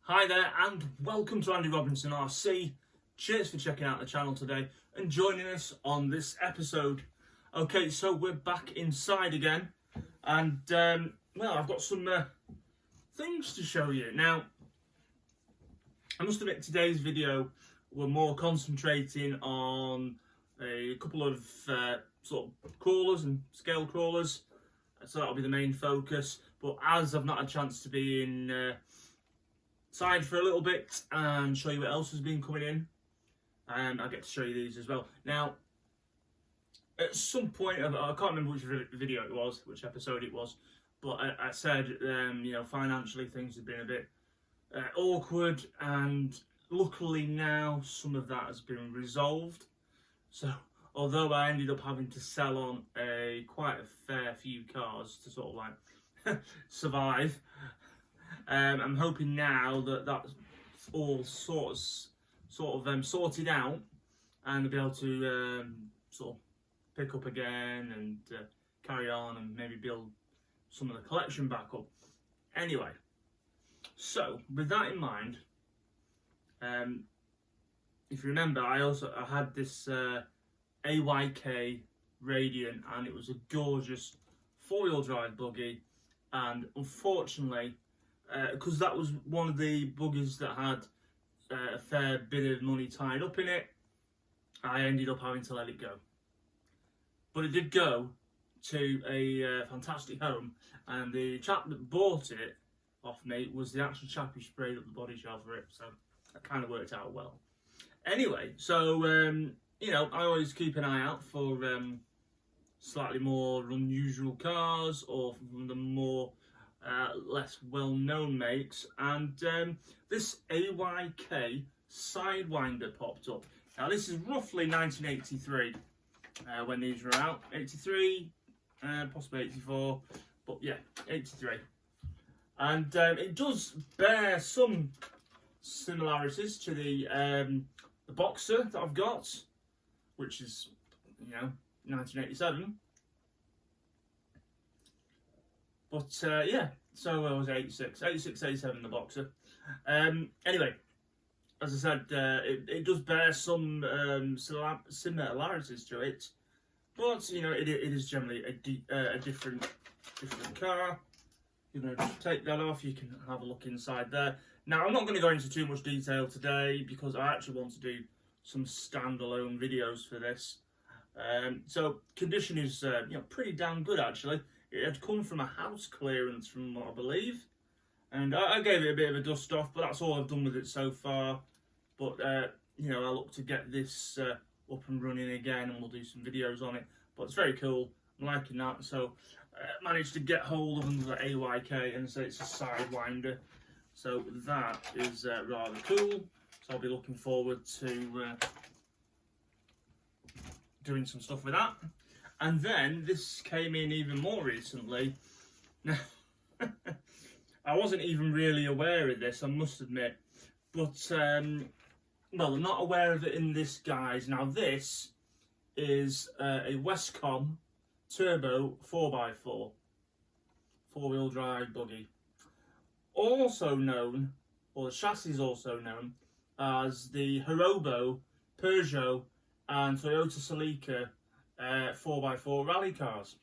Hi there and welcome to Andy Robinson RC. Cheers for checking out the channel today and joining us on this episode. Okay, so we're back inside again and well, I've got some things to show you. Now, I must admit today's video we're more concentrating on a couple of sort of crawlers and scale crawlers, so that'll be the main focus. But as I've not had a chance to be in side for a little bit and show you what else has been coming in, and I'll get to show you these as well. Now, at some point, I can't remember which video it was, which episode it was, but I said, you know, financially things have been a bit awkward, and luckily now some of that has been resolved. So although I ended up having to sell on quite a fair few cars to sort of like survive, I'm hoping now that that's all sort of sorted out, and I'll be able to sort of pick up again and carry on and maybe build some of the collection back up. Anyway, so with that in mind, if you remember, I had this AYK Radiant, and it was a gorgeous four-wheel drive buggy, and unfortunately, because that was one of the buggies that had a fair bit of money tied up in it, I ended up having to let it go. But it did go to a fantastic home, and the chap that bought it off me was the actual chap who sprayed up the body shell for it, so that kind of worked out well. Anyway, so you know, I always keep an eye out for slightly more unusual cars, or from the more less well-known makes, and this AYK Sidewinder popped up. Now this is roughly 1983 when these were out. 83, possibly 84, but yeah, 83. And it does bear some similarities to the Boxer that I've got, which is, you know, 1987. But yeah, so I was 86, 87 the Boxer. Anyway, as I said, it does bear some similarities to it, but you know, it is generally a different car. You know, just take that off, you can have a look inside there. Now, I'm not going to go into too much detail today because I actually want to do some standalone videos for this. So condition is you know, pretty damn good actually. It had come from a house clearance from what I believe, and I gave it a bit of a dust off, but that's all I've done with it so far. But you know, I look to get this up and running again, and we'll do some videos on it. But it's very cool, I'm liking that. So managed to get hold of another AYK, and so it's a Sidewinder, so that is rather cool. So I'll be looking forward to doing some stuff with that. And then this came in even more recently. Now, I wasn't even really aware of this, I must admit, but well, I'm not aware of it in this guise. Now this is a Wescom turbo 4x4 four-wheel drive buggy, also known, or the chassis is also known as the Hirobo, Peugeot and Toyota Celica 4x4 rally cars.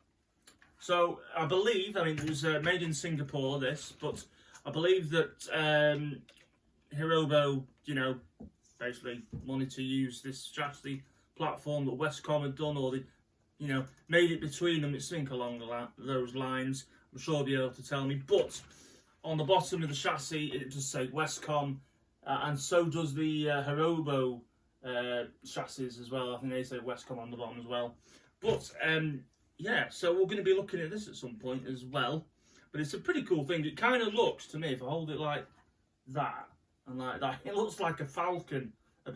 So I believe, I mean, it was made in Singapore, this, but I believe that Hirobo, you know, basically wanted to use this chassis platform that Wescom had done, or they, you know, made it between them. It's something along those lines. I'm sure they'll be able to tell me. But on the bottom of the chassis, it does say Wescom, and so does the Hirobo chassis as well. I think they say Wescom on the bottom as well. But yeah, so we're going to be looking at this at some point as well. But it's a pretty cool thing. It kind of looks to me, if I hold it like that and like that, it looks like a Falcon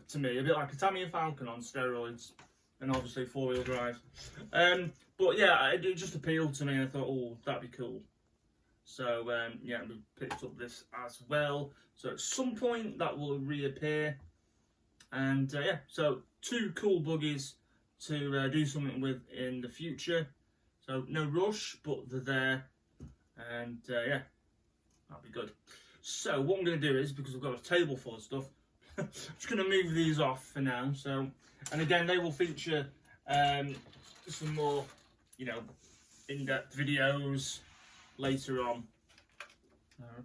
to me, a bit like a Tamiya Falcon on steroids, and obviously four-wheel drive. But yeah, it just appealed to me, and I thought, oh, that'd be cool. So yeah, we picked up this as well. So at some point that will reappear, and yeah, so two cool buggies to do something with in the future. So no rush, but they're there, and yeah, that'll be good. So what I'm going to do is, because I've got a table full of stuff, I'm just going to move these off for now. So, and again, they will feature some more, you know, in-depth videos later on.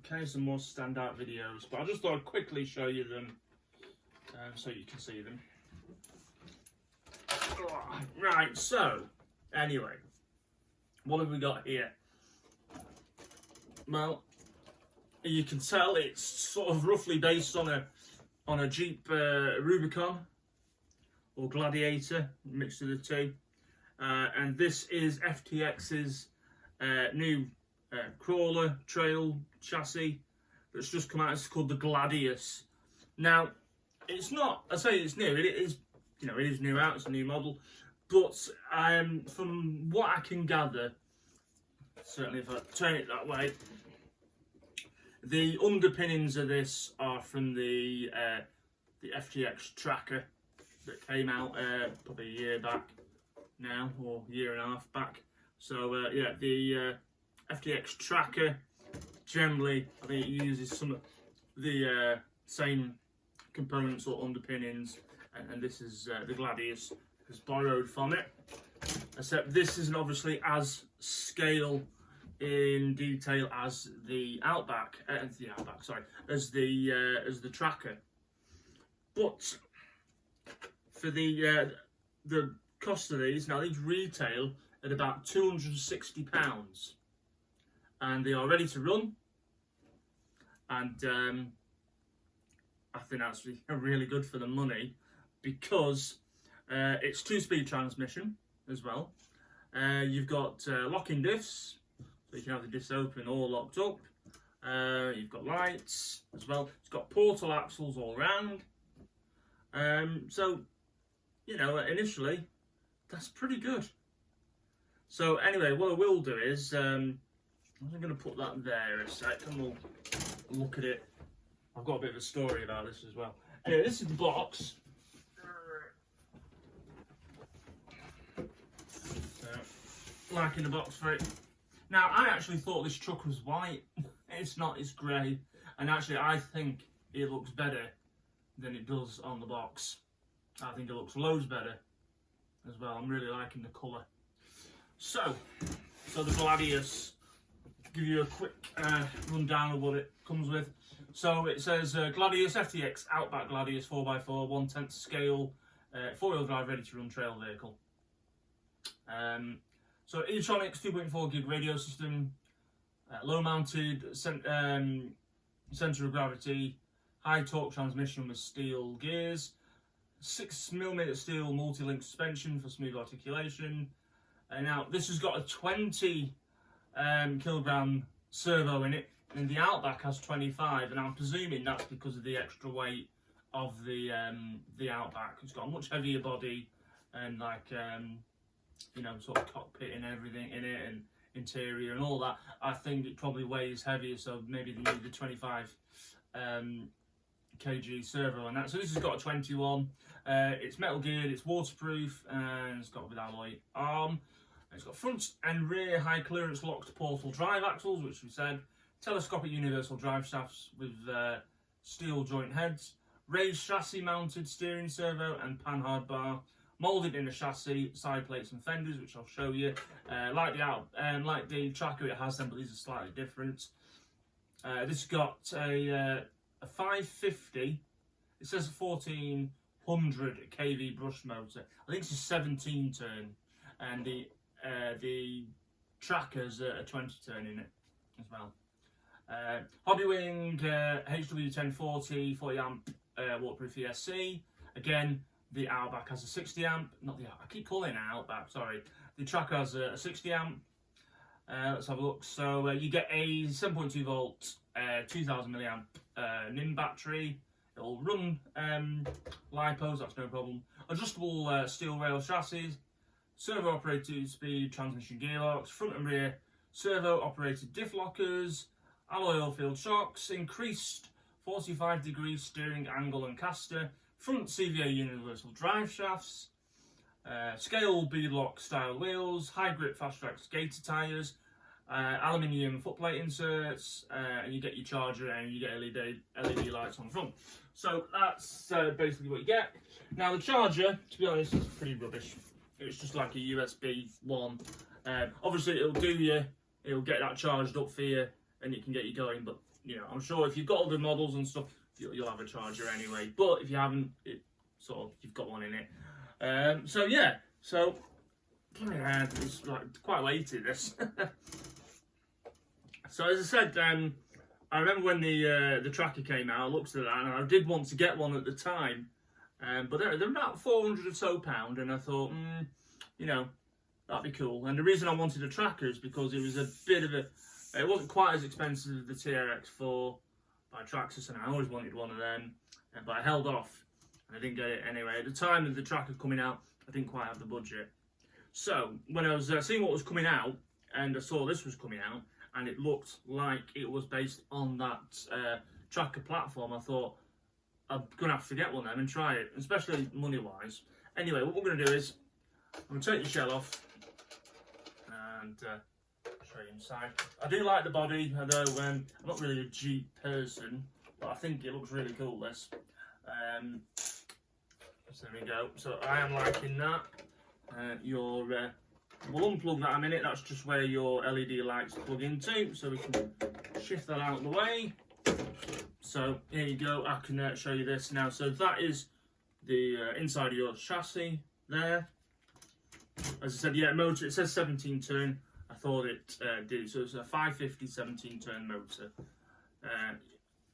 Okay, some more standout videos, but I just thought I'd quickly show you them so you can see them. Right, so anyway, what have we got here? Well, you can tell it's sort of roughly based on a Jeep Rubicon or Gladiator, mixed of the two, and this is FTX's new crawler trail chassis that's just come out. It's called the Gladius. Now, it's not, I say it's new, it is, you know, it is new out, it's a new model, but from what I can gather, certainly if I turn it that way, the underpinnings of this are from the FTX tracker that came out probably a year back now, or a year and a half back. So yeah, the FTX tracker generally, I think it uses some of the same components or underpinnings, and this is the Gladius has borrowed from it, except this isn't obviously as scale in detail as the Outback, as the tracker. But for the cost of these, now these retail at about £260, and they are ready to run, and I think that's really good for the money, because it's 2-speed transmission as well. You've got locking diffs, so you can have the diffs open or locked up. You've got lights as well. It's got portal axles all round. So, you know, initially, that's pretty good. So anyway, what I will do is, I'm going to put that there a sec, and we'll look at it. I've got a bit of a story about this as well. Anyway, this is the box. Like in the box for it. Now, I actually thought this truck was white. It's not, it's grey. And actually, I think it looks better than it does on the box. I think it looks loads better as well. I'm really liking the colour. So the Gladius, give you a quick rundown of what it comes with. So it says Gladius FTX Outback Gladius 4x4 1/10 scale 4-wheel drive ready to run trail vehicle. So electronics 2.4 gig radio system, low mounted centre of gravity, high torque transmission with steel gears, 6mm steel multi-link suspension for smooth articulation. Now this has got a 20 kilogram servo in it, and the Outback has 25, and I'm presuming that's because of the extra weight of the Outback. It's got a much heavier body and you know, sort of cockpit and everything in it, and interior and all that. I think it probably weighs heavier, so maybe they need the 25 kg servo on that. So this has got a 21. It's metal geared, it's waterproof, and it's got with alloy arm. It's got front and rear high clearance locked portal drive axles, which we said, telescopic universal drive shafts with steel joint heads, raised chassis mounted steering servo and panhard bar, moulded in the chassis, side plates and fenders, which I'll show you. Like the tracker, it has them, but these are slightly different. This has got a 550. It says a 1400 kV brush motor. I think it's a 17 turn, and the tracker's a 20 turn in it as well. Hobbywing HW1040 40 amp waterproof ESC. Again, the Outback has a 60 amp, not the Outback, I keep calling it an Outback, sorry. The tracker has a 60 amp. Let's have a look. So you get a 7.2 volt, 2000 milliamp NIM battery. It'll run lipos, that's no problem. Adjustable steel rail chassis, servo operated speed transmission gearbox, front and rear servo operated diff lockers, alloy oil filled shocks, increased 45-degree steering angle and caster, front CVA universal drive shafts, scale beadlock style wheels, high grip fast track skater tyres, aluminium footplate inserts, and you get your charger and you get LED lights on the front. So that's basically what you get. Now the charger, to be honest, is pretty rubbish. It's just like a USB one. Obviously it'll get that charged up for you and it can get you going, but you know, I'm sure if you've got other models and stuff, you'll have a charger anyway. But if you haven't, you've got one in it. So yeah, it's like quite weighty this. So as I said, I remember when the tracker came out, I looked at that and I did want to get one at the time, but they're about 400 or so pound, and I thought, you know, that'd be cool. And the reason I wanted a tracker is because it was a bit of it wasn't quite as expensive as the TRX4 by Traxxas, and I always wanted one of them, but I held off and I didn't get it anyway. At the time of the tracker coming out, I didn't quite have the budget. So when I was seeing what was coming out, and I saw this was coming out, and it looked like it was based on that tracker platform, I thought I'm going to have to get one of them and try it, especially money-wise. Anyway, what we're going to do is, I'm going to take the shell off and show you inside. I do like the body, although I'm not really a Jeep person, but I think it looks really cool, this. So there we go. So I am liking that. We'll unplug that in a minute. That's just where your LED lights plug into, so we can shift that out of the way. So here you go, I can show you this now. So that is the inside of your chassis there. As I said, yeah, motor, it says 17 turn. I thought it did. So it's a 550 17 turn motor.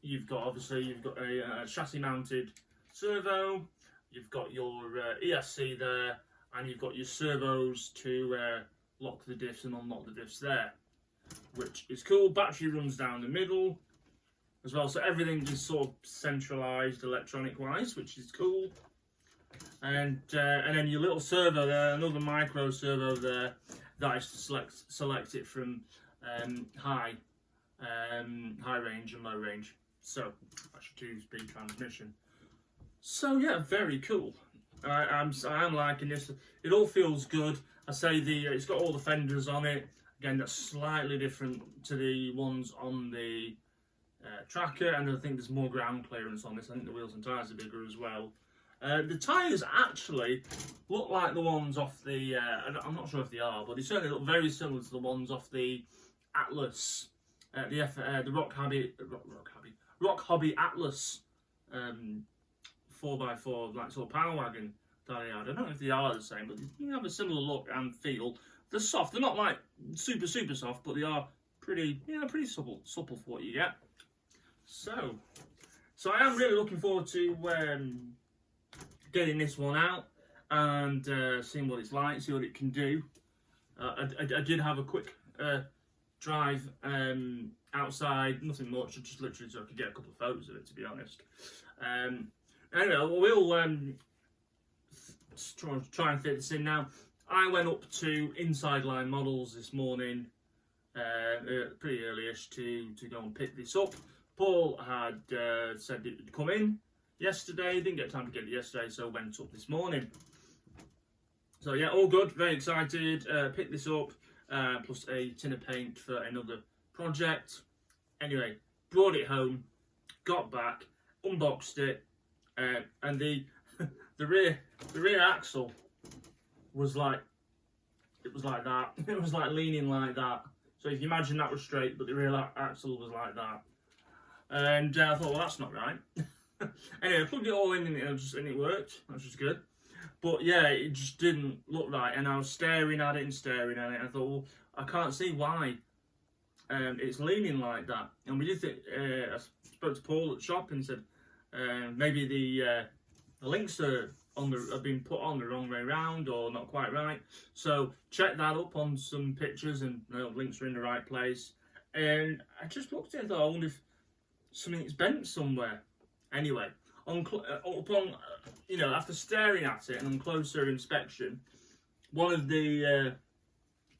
You've got a chassis mounted servo. You've got your ESC there, and you've got your servos to lock the diffs and unlock the diffs there, which is cool. Battery runs down the middle as well, so everything is sort of centralised electronic wise, which is cool. And then your little servo there, another micro servo there, that is to select it from high range and low range. So that's your 2-speed transmission. So yeah, very cool. I am liking this. It all feels good. I say it's got all the fenders on it. Again, that's slightly different to the ones on the tracker, and I think there's more ground clearance on this. I think the wheels and tyres are bigger as well. The tyres actually look like the ones off the, I'm not sure if they are, but they certainly look very similar to the ones off the Atlas, the Rock Hobby Atlas 4x4, like sort of power wagon that I had. I don't know if they are the same, but they have a similar look and feel. They're soft. They're not like super soft, but they are pretty supple for what you get. So I am really looking forward to getting this one out and seeing what it's like, see what it can do. I did have a quick drive outside, nothing much, just literally so I could get a couple of photos of it, to be honest. Anyway, we'll try and fit this in now. I went up to Inside Line Models this morning, pretty early-ish, to go and pick this up. Paul had said it would come in yesterday, didn't get time to get it yesterday, so went up this morning. So yeah, all good, very excited. Picked this up, plus a tin of paint for another project. Anyway, brought it home, got back, unboxed it, and the rear axle was like, it was like that. It was like leaning like that. So if you imagine that was straight, but the rear axle was like that. And I thought, well, that's not right. Anyway, I plugged it all in and it worked. That's just good. But yeah, it just didn't look right. And I was staring at it. I thought, well, I can't see why it's leaning like that. And we did think, I spoke to Paul at the shop and said, maybe the links have been put on the wrong way round or not quite right. So check that up on some pictures, and the links are in the right place. And I just looked at it and thought, I wonder if something's bent somewhere. Anyway, after staring at it and on closer inspection, one of the,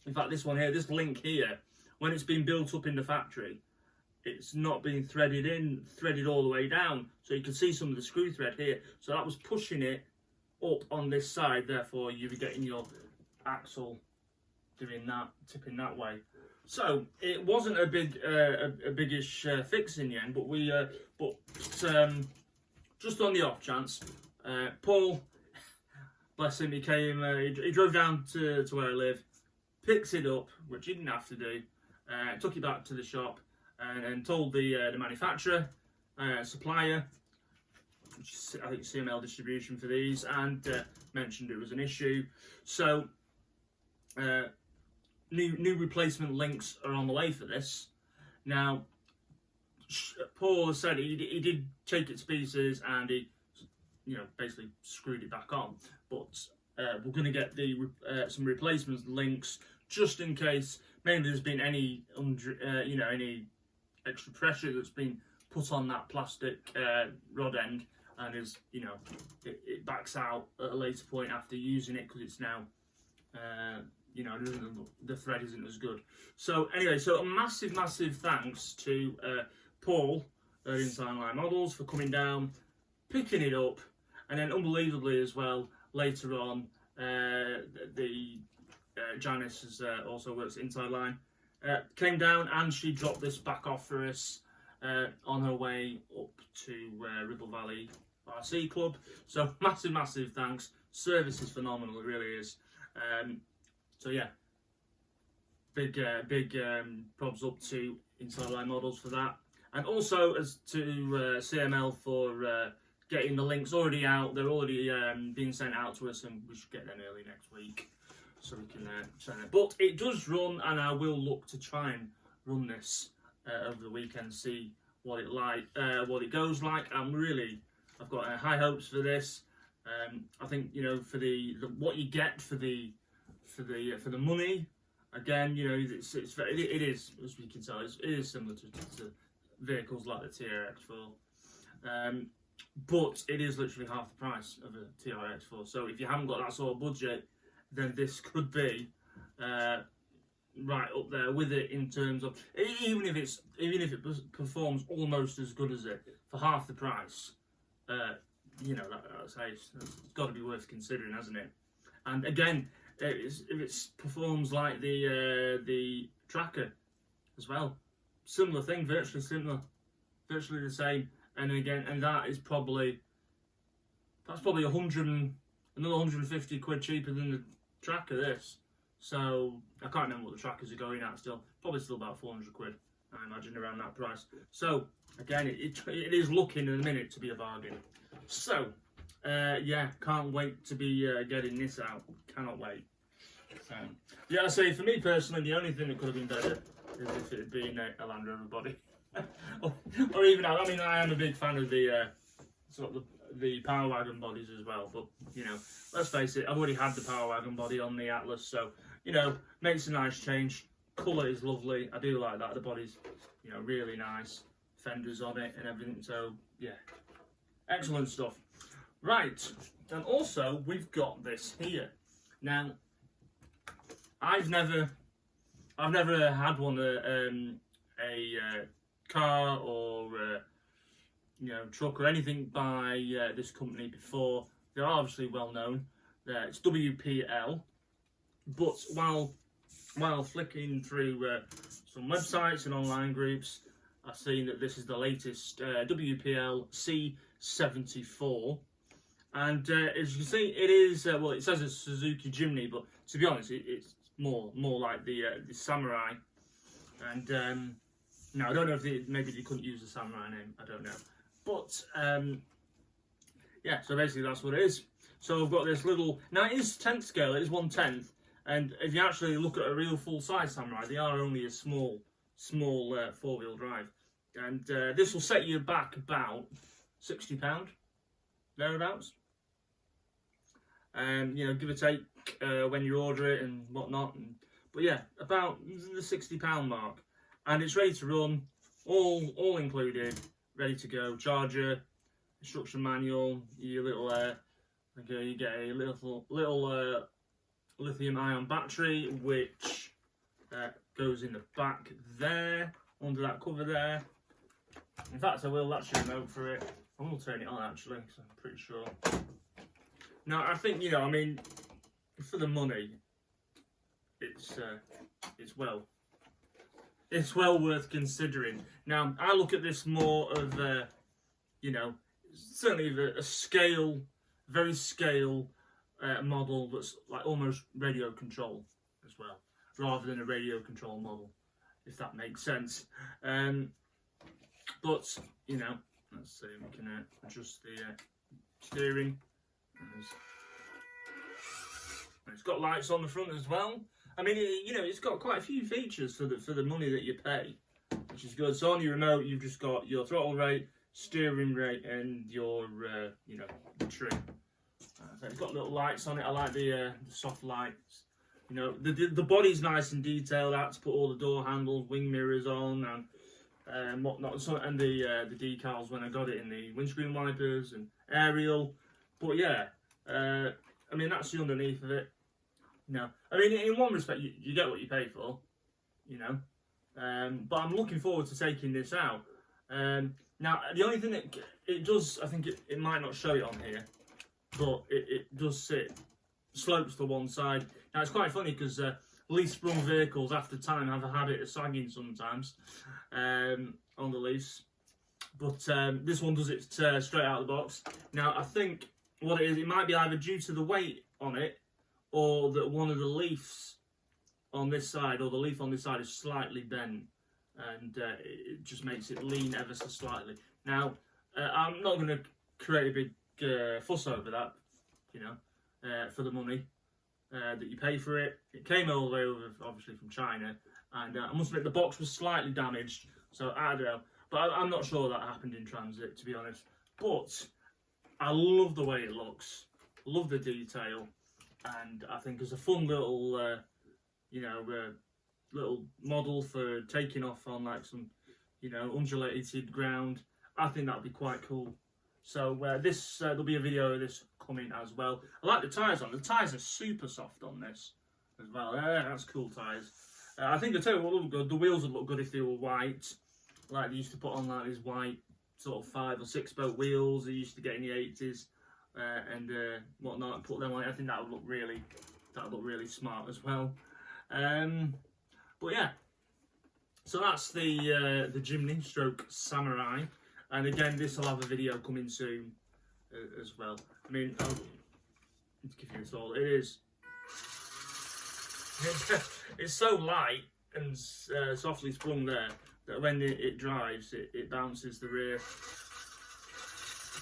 in fact this one here, this link here, when it's been built up in the factory, it's not been threaded all the way down. So you can see some of the screw thread here. So that was pushing it up on this side, therefore you'll be getting your axle doing that, tipping that way. So it wasn't a biggish fix in the end, but just on the off chance, Paul, bless him, he came. He drove down to where I live, picks it up, which he didn't have to do. Took it back to the shop and told the manufacturer, supplier, I think CML distribution for these, and mentioned it was an issue. So new replacement links are on the way for this. Now, Paul has said he did take it to pieces and he, basically screwed it back on. But we're going to get the some replacement links just in case. Maybe there's been any any extra pressure that's been put on that plastic rod end, and is it backs out at a later point after using it because it's now the thread isn't as good. So anyway, so a massive thanks to Paul at Inside Line Models for coming down, picking it up, and then unbelievably as well later on Janice has also works at Inside Line, came down and she dropped this back off for us on her way up to Ribble Valley RC Club. So massive thanks. Service is phenomenal, it really is. So yeah, big props up to Inside Line Models for that, and also as to CML for getting the links already out. They're already being sent out to us, and we should get them early next week, so we can send it. But it does run, and I will look to try and run this over the weekend, see what it goes like. I've got high hopes for this. I think for the what you get for the money. Again, it is, as we can tell, it is similar to vehicles like the TRX4, but it is literally half the price of a TRX4. So if you haven't got that sort of budget, then this could be right up there with it in terms of even if it performs almost as good as it for half the price. That's got to be worth considering, hasn't it? And again, if it performs like the Tracker as well, similar thing, virtually the same. And again, and that's probably another 150 quid cheaper than the Tracker. This, so I can't remember what the Trackers are going at. Probably still about 400 quid, I imagine, around that price. So again, it is looking in a minute to be a bargain. So yeah, can't wait to be getting this out. Cannot wait. Yeah, I say for me personally, the only thing that could have been better is if it had been a Land Rover body, or even I mean, I am a big fan of the sort of the Power Wagon bodies as well. But let's face it, I've already had the Power Wagon body on the Atlas, so makes a nice change. Colour is lovely. I do like that. The body's really nice. Fenders on it and everything. So yeah, excellent stuff. Right, and also we've got this here. Now, I've never had one a car or truck or anything by this company before. They're obviously well known. It's WPL. But while flicking through some websites and online groups, I've seen that this is the latest WPL C74. And as you can see, it is, well, it says it's Suzuki Jimny, but to be honest, it's more like the Samurai. And no, I don't know if maybe they couldn't use the Samurai name, I don't know. But yeah, so basically that's what it is. So I've got this little, now it is 10th scale, it is 1/10. And if you actually look at a real full-size Samurai, they are only a small four-wheel drive. And this will set you back about £60, thereabouts. Give or take when you order it and whatnot. But yeah, about the £60 mark. And it's ready to run, all included, ready to go. Charger, instruction manual, your little you get a little lithium-ion battery, which goes in the back there, under that cover there. In fact, I will. That's your remote for it. I will turn it on actually, because I'm pretty sure. Now, I think I mean, for the money, it's well it's well worth considering. Now, I look at this more of, you know, certainly a scale, very scale model that's like almost radio control as well, rather than a radio control model, if that makes sense. But, you know, let's see, we can adjust the steering. It's got lights on the front as well. I mean, you know, it's got quite a few features for the money that you pay, which is good. So on your remote, you've just got your throttle rate, steering rate, and your, you know, the trim. So it's got little lights on it. I like the soft lights. You know, the body's nice and detailed. I had to put all the door handles, wing mirrors on, and whatnot, and the decals when I got it in the windscreen wipers and aerial. But yeah, I mean, that's the underneath of it. No, I mean, in one respect, you get what you pay for, you know. But I'm looking forward to taking this out. Now, the only thing that it does, I think it might not show it on here, but it does sit, slopes to one side. Now, it's quite funny because leaf sprung vehicles after time have a habit of sagging sometimes on the leaves. But this one does it straight out of the box. Now, I think what it is, it might be either due to the weight on it, or that one of the leaves on this side, or the leaf on this side is slightly bent, and it just makes it lean ever so slightly. Now, I'm not going to create a big fuss over that, you know, for the money that you pay for it. It came all the way over, obviously, from China, and I must admit the box was slightly damaged, so I don't know. But I'm not sure that happened in transit, to be honest. But I love the way it looks, love the detail. And I think it's a fun little, you know, little model for taking off on like some, you know, undulated ground. I think that'd be quite cool. So there'll be a video of this coming as well. I like the tyres on. The tyres are super soft on this as well. Yeah, that's cool tyres. I think the tail will look good. The wheels would look good if they were white, like they used to put on like these white sort of 5 or 6 spoke wheels they used to get in the 80s. And whatnot, and put them on. I think that would look really smart as well. But yeah, so that's the Jimny stroke Samurai, and again, this will have a video coming soon as well. I mean, I'll give you this all. It is. It's so light and softly sprung there that when it drives, it bounces the rear.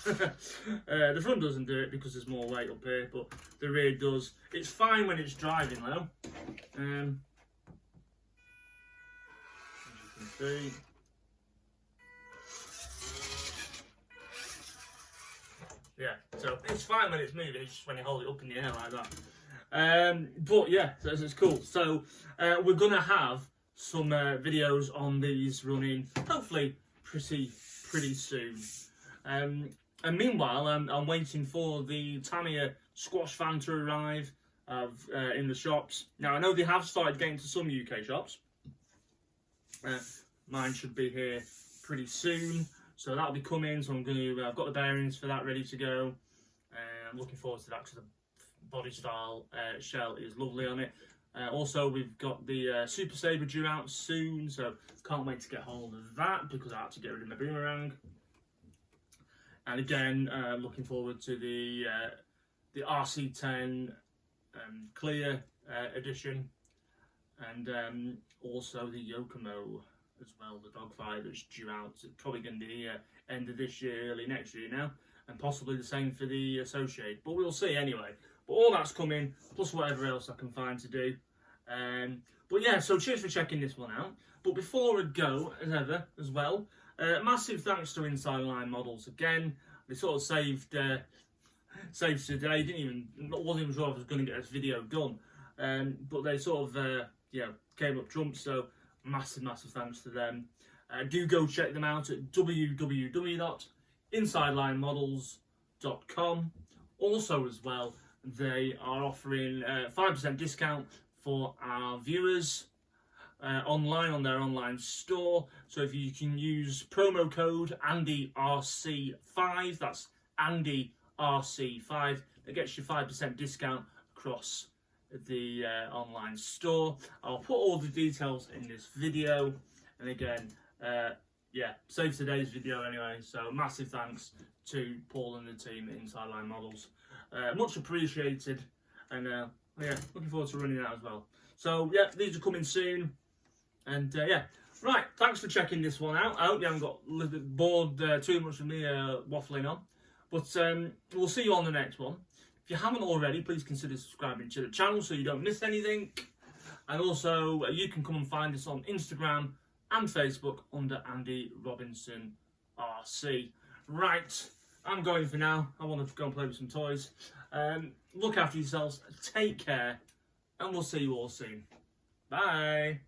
The front doesn't do it because there's more weight up here, but the rear does. It's fine when it's driving though. As you can see. Yeah, so it's fine when it's moving, it's just when you hold it up in the air like that. But yeah, so it's cool. So we're gonna have some videos on these running, hopefully pretty soon. And meanwhile, I'm waiting for the Tamiya squash fan to arrive in the shops. Now, I know they have started getting to some UK shops. Mine should be here pretty soon, so that'll be coming. So I'm going to, I've got the bearings for that ready to go. I'm looking forward to that because the body style shell is lovely on it. Also, we've got the Super Sabre due out soon, so can't wait to get hold of that because I had to get rid of my boomerang. And again, looking forward to the RC10 Clear edition, and also the Yokomo as well, the Dogfire that's due out. It's probably going to be end of this year, early next year now, and possibly the same for the Associate. But we'll see anyway. But all that's coming, plus whatever else I can find to do. But yeah, so cheers for checking this one out. But before I go, as ever, as well, massive thanks to Inside Line Models again. They sort of saved today. Wasn't even sure if I was going to get this video done, but they sort of came up trumps. So massive thanks to them. Do go check them out at www.insidelinemodels.com. Also, as well, they are offering 5% discount for our viewers. Online on their online store. So if you can use promo code AndyRC5, that's AndyRC5, that gets you 5% discount across the online store. I'll put all the details in this video, And again, yeah, save today's video anyway. So massive thanks to Paul and the team at Inside Line Models. Much appreciated, and yeah, looking forward to running that as well. So yeah, these are coming soon, and yeah, right. Thanks for checking this one out. I hope you haven't got a little bit bored too much of me waffling on, but we'll see you on the next one. If you haven't already, please consider subscribing to the channel so you don't miss anything. And also, you can come and find us on Instagram and Facebook under Andy Robinson RC. Right, I'm going for now. I want to go and play with some toys. Look after yourselves, take care, and we'll see you all soon. Bye.